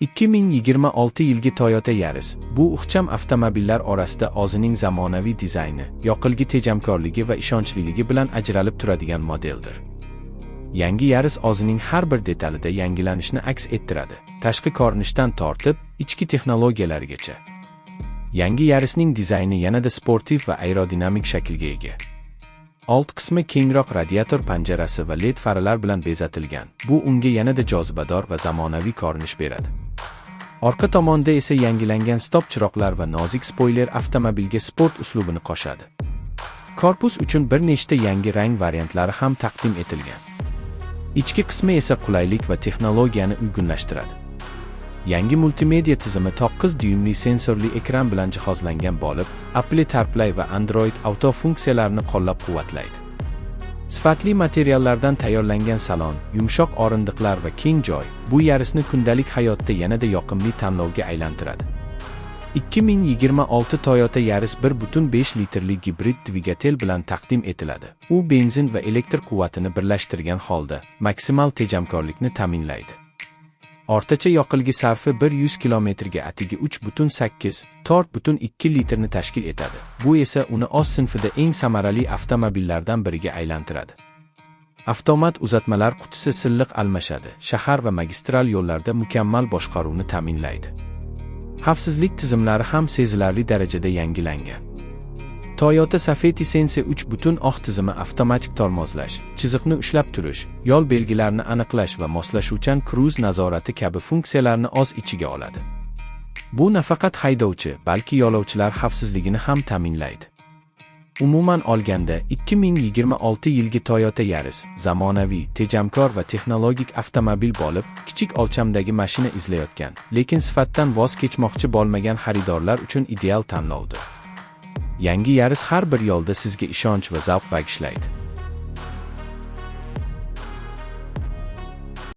2026 yilgi Toyota Yaris bu ixcham avtomobillar orasida o'zining zamonaviy dizayni, yoqilg'i tejamkorligi va ishonchliligi bilan ajralib turadigan modeldir. Yangi Yaris o'zining har bir detalida yangilanishni aks ettiradi, tashqi ko'rinishdan tortib, ichki texnologiyalarigacha. Yangi Yarisning dizayni yanada sportiv va aerodinamik shaklga ega. Old qismi kengroq radiator panjarasi va LED faralar bilan bezatilgan. Bu unga yanada jozibador va zamonaviy ko'rinish beradi. Orqa tomonda esa yangilangan stop chiroqlar va nozik spoiler avtomobilga sport uslubini qo'shadi. Korpus uchun bir nechta yangi rang variantlari ham taqdim etilgan. Ichki qismi esa qulaylik va texnologiyani uyg'unlashtiradi. Yangi multimedia tizimi 9 dyuymli sensorli ekran bilan jihozlangan bo'lib, Apple CarPlay va Android Auto funksiyalarini qo'llab-quvvatlaydi. Sifatli materiallardan tayyorlangan salon, yumshoq o'rindiqlar va keng joy bu Yarisni kundalik hayotda yanada yoqimli tanlovga aylantiradi. 2026 Toyota Yaris 1.5 litrli gibrid dvigatel bilan taqdim etiladi. U benzin va elektr quvvatini birlashtirgan holda maksimal tejamkorlikni ta'minlaydi. O'rtacha yoqilg'i sarfi 100 kilometrga atigi 3.8-4.2 litrni tashkil etadi. Bu esa uni o'z sinfida eng samarali avtomobillardan biriga aylantiradi. Avtomat uzatmalar qutisi silliq almashadi, shahar va magistral yo'llarda mukammal boshqaruvni ta'minlaydi. Xavfsizlik tizimlari ham sezilarli darajada yangilangan. Toyota Safety Sense 3.0 tizimi avtomatik tormozlash, chiziqni ushlab turish, yo'l belgilarini aniqlash va moslashuvchan kruz nazorati kabi funksiyalarni o'z ichiga oladi. Bu nafaqat haydovchi, balki yo'lovchilar xavfsizligini ham ta'minlaydi. Umuman olganda, 2026 yilgi Toyota Yaris zamonaviy, tejamkor va texnologik avtomobil bo'lib, kichik o'lchamdagi mashina izlayotgan, lekin sifatdan voz kechmoqchi bo'lmagan xaridorlar uchun ideal tanlovdir. Yangi Yaris har bir yo'lda sizga ishonch va zavq bag'ishlaydi.